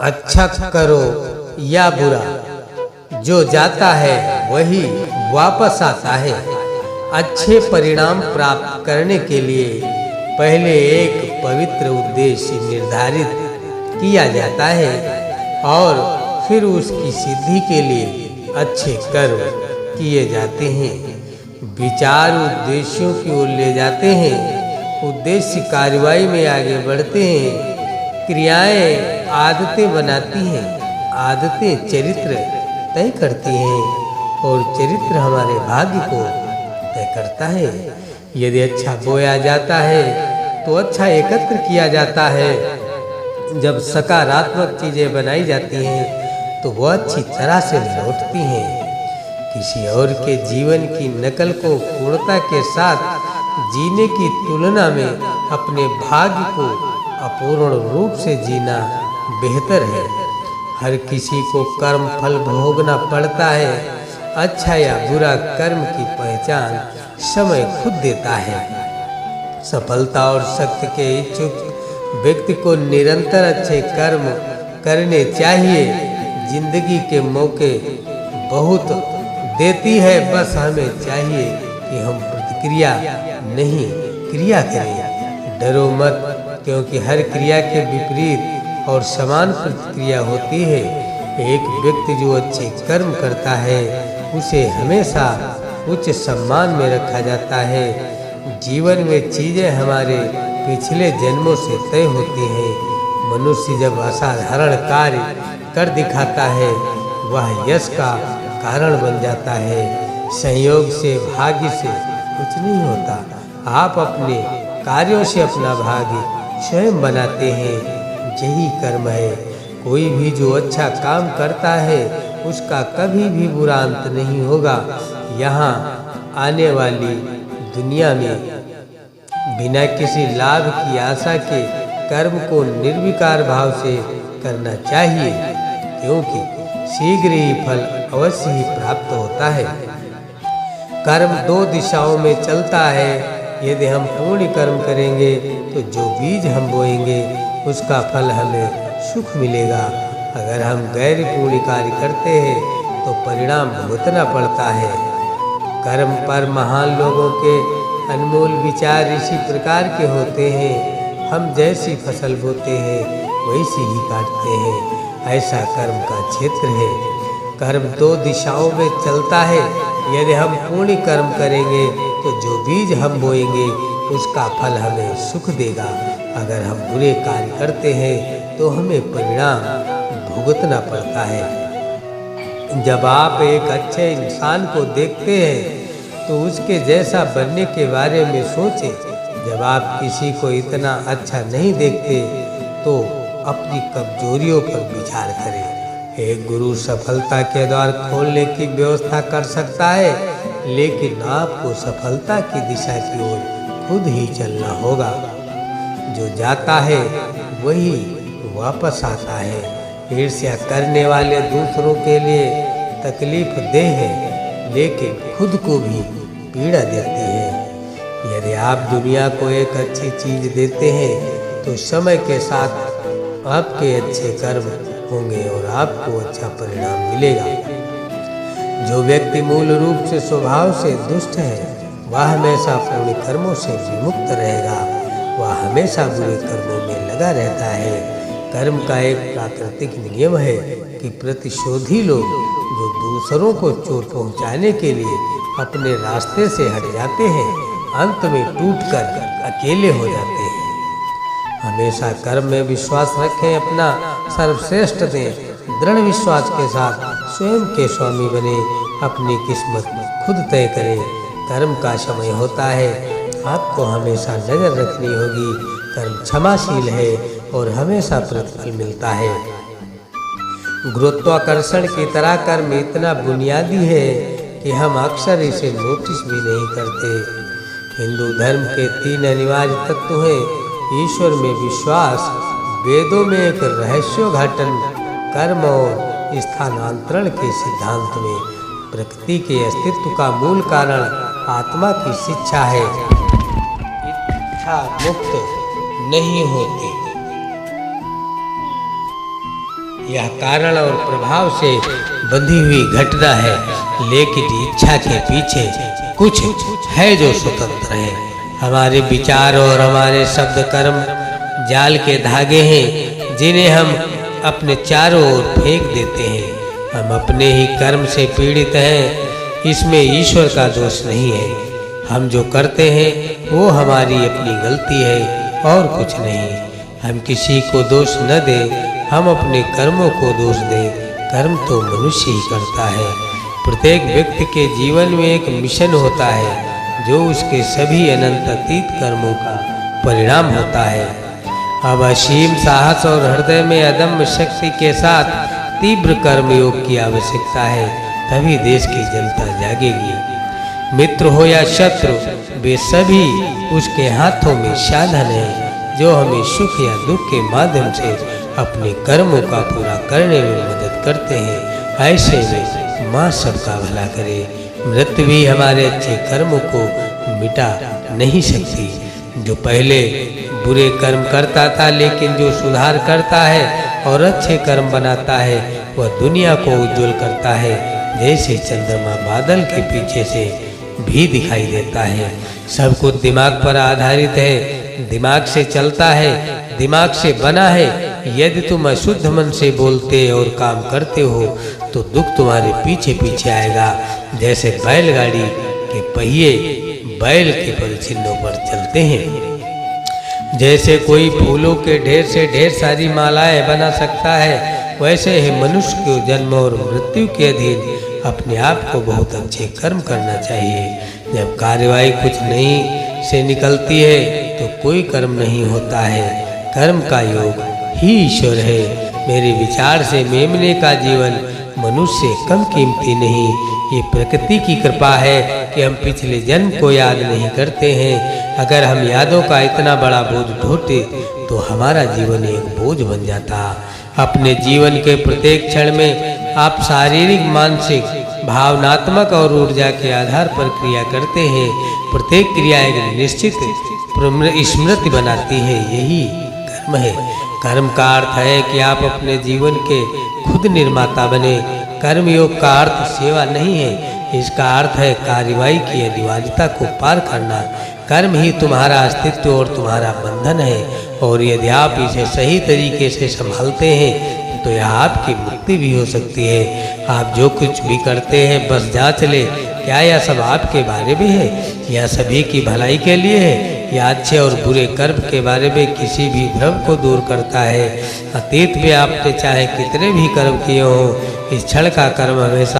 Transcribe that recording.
अच्छा करो या बुरा, जो जाता है वही वापस आता है। अच्छे परिणाम प्राप्त करने के लिए पहले एक पवित्र उद्देश्य निर्धारित किया जाता है और फिर उसकी सिद्धि के लिए अच्छे कर्म किए जाते हैं। विचार उद्देश्यों की ओर ले जाते हैं, उद्देश्य कार्रवाई में आगे बढ़ते हैं, क्रियाएं आदतें बनाती हैं, आदतें चरित्र तय करती हैं और चरित्र हमारे भाग्य को तय करता है। यदि अच्छा बोया जाता है तो अच्छा एकत्र किया जाता है। जब सकारात्मक चीजें बनाई जाती हैं तो वह अच्छी तरह से लौटती हैं। किसी और के जीवन की नकल को पूर्णता के साथ जीने की तुलना में अपने भाग्य को अपूर्ण रूप से जीना बेहतर है। हर किसी को कर्म फल भोगना पड़ता है। अच्छा या बुरा कर्म की पहचान समय खुद देता है। सफलता और शक्ति के इच्छुक व्यक्ति को निरंतर अच्छे कर्म करने चाहिए। जिंदगी के मौके बहुत देती है, बस हमें चाहिए कि हम प्रतिक्रिया नहीं क्रिया करें। डरो मत, क्योंकि हर क्रिया के विपरीत और समान प्रतिक्रिया होती है। एक व्यक्ति जो अच्छे कर्म करता है उसे हमेशा उच्च सम्मान में रखा जाता है। जीवन में चीजें हमारे पिछले जन्मों से तय होती हैं। मनुष्य जब असाधारण कार्य कर दिखाता है वह यश का कारण बन जाता है। संयोग से, भाग्य से कुछ नहीं होता। आप अपने कार्यों से अपना भाग्य स्वयं बनाते हैं। यही कर्म है। कोई भी जो अच्छा काम करता है उसका कभी भी बुरा अंत नहीं होगा। यहाँ आने वाली दुनिया में बिना किसी लाभ की आशा के कर्म को निर्विकार भाव से करना चाहिए, क्योंकि शीघ्र ही फल अवश्य ही प्राप्त होता है। कर्म दो दिशाओं में चलता है। यदि हम पुण्य कर्म करेंगे तो जो बीज हम बोएंगे उसका फल हमें सुख मिलेगा। अगर हम गैर पुण्य कार्य करते हैं तो परिणाम भुगतना पड़ता है। कर्म पर महान लोगों के अनमोल विचार इसी प्रकार के होते हैं। हम जैसी फसल बोते हैं वैसी ही काटते हैं। ऐसा कर्म का क्षेत्र है। कर्म दो दिशाओं में चलता है। यदि हम पुण्य कर्म करेंगे तो जो बीज हम बोएंगे उसका फल हमें सुख देगा। अगर हम बुरे कार्य करते हैं तो हमें परिणाम भुगतना पड़ता है। जब आप एक अच्छे इंसान को देखते हैं तो उसके जैसा बनने के बारे में सोचें। जब आप किसी को इतना अच्छा नहीं देखते तो अपनी कमजोरियों पर विचार करें। एक गुरु सफलता के द्वार खोलने की व्यवस्था कर सकता है, लेकिन आपको सफलता की दिशा की ओर खुद ही चलना होगा। जो जाता है वही वापस आता है। ईर्ष्या करने वाले दूसरों के लिए तकलीफ देह है, लेकिन खुद को भी पीड़ा देती है। यदि आप दुनिया को एक अच्छी चीज देते हैं तो समय के साथ आपके अच्छे कर्म होंगे और आपको अच्छा परिणाम मिलेगा। जो व्यक्ति मूल रूप से स्वभाव से दुष्ट है वह हमेशा पुण्य कर्मों से विमुक्त रहेगा। वह हमेशा बुरे कर्मों में लगा रहता है। कर्म का एक प्राकृतिक नियम है कि प्रतिशोधी लोग जो दूसरों को चोट पहुंचाने के लिए अपने रास्ते से हट जाते हैं अंत में टूटकर अकेले हो जाते हैं। हमेशा कर्म में विश्वास रखें, अपना सर्वश्रेष्ठ दें। दृढ़ विश्वास के साथ स्वयं के स्वामी बने, अपनी किस्मत खुद तय करें। कर्म का समय होता है, आपको हमेशा नजर रखनी होगी। कर्म क्षमाशील है और हमेशा प्रतिफल मिलता है। गुरुत्वाकर्षण की तरह कर्म इतना बुनियादी है कि हम अक्सर इसे नोटिस भी नहीं करते। हिंदू धर्म के 3 अनिवार्य तत्व हैं: ईश्वर में विश्वास, वेदों में एक रहस्योद्घाटन, कर्म और स्थानांतरण के सिद्धांत में प्रकृति के अस्तित्व का मूल कारण आत्मा की शिक्षा है। इच्छा मुक्त नहीं होती। यह कारण और प्रभाव से बंधी हुई घटना है, लेकिन इच्छा के पीछे कुछ है जो स्वतंत्र है। हमारे विचार और हमारे शब्द कर्म जाल के धागे हैं जिन्हें हम अपने चारों ओर फेंक देते हैं। हम अपने ही कर्म से पीड़ित हैं, इसमें ईश्वर का दोष नहीं है। हम जो करते हैं वो हमारी अपनी गलती है और कुछ नहीं। हम किसी को दोष न दें, हम अपने कर्मों को दोष दें। कर्म तो मनुष्य ही करता है। प्रत्येक व्यक्ति के जीवन में एक मिशन होता है जो उसके सभी अनंत अतीत कर्मों का परिणाम होता है। अब असीम साहस और हृदय में अदम्य शक्ति के साथ तीव्र कर्मयोग की आवश्यकता है, तभी देश की जनता जागेगी। मित्र हो या शत्रु, वे सभी उसके हाथों में साधन है जो हमें सुख या दुख के माध्यम से अपने कर्मों का पूरा करने में मदद करते हैं। ऐसे में माँ सबका भला करे। मृत्यु भी हमारे अच्छे कर्मों को मिटा नहीं सकती। जो पहले बुरे कर्म करता था, लेकिन जो सुधार करता है और अच्छे कर्म बनाता है, वह दुनिया को उज्जवल करता है, जैसे चंद्रमा बादल के पीछे से भी दिखाई देता है। सब कुछ दिमाग पर आधारित है, दिमाग से चलता है, दिमाग से बना है। यदि तुम अशुद्ध मन से बोलते और काम करते हो तो दुख तुम्हारे पीछे पीछे आएगा, जैसे बैलगाड़ी के पहिए बैल के परिचिन्हों पर चलते हैं। जैसे कोई फूलों के ढेर से ढेर सारी मालाएं बना सकता है, वैसे ही मनुष्य को जन्म और मृत्यु के अधीन अपने आप को बहुत अच्छे कर्म करना चाहिए। जब कार्यवाही कुछ नहीं से निकलती है तो कोई कर्म नहीं होता है। कर्म का योग ही ईश्वर है। मेरे विचार से मेमने का जीवन मनुष्य से कम कीमती नहीं। ये प्रकृति की कृपा है कि हम पिछले जन्म को याद नहीं करते हैं। अगर हम यादों का इतना बड़ा बोझ ढोते तो हमारा जीवन एक बोझ बन जाता। अपने जीवन के प्रत्येक क्षण में आप शारीरिक, मानसिक, भावनात्मक और ऊर्जा के आधार पर क्रिया करते हैं। प्रत्येक क्रिया एक निश्चित स्मृति बनाती है, यही कर्म है। कर्म का अर्थ है कि आप अपने जीवन के खुद निर्माता बने। कर्मयोग का अर्थ सेवा नहीं है, इसका अर्थ है कार्यवाही की अनिवार्यता को पार करना। कर्म ही तुम्हारा अस्तित्व और तुम्हारा बंधन है, और यदि आप इसे सही तरीके से संभालते हैं तो यह आपकी मुक्ति भी हो सकती है। आप जो कुछ भी करते हैं बस जांच ले, क्या यह सब आपके बारे में है या सभी की भलाई के लिए है, या अच्छे और बुरे कर्म के बारे में किसी भी भ्रम को दूर करता है। अतीत में आपने चाहे कितने भी कर्म किए हों, इस क्षण का कर्म हमेशा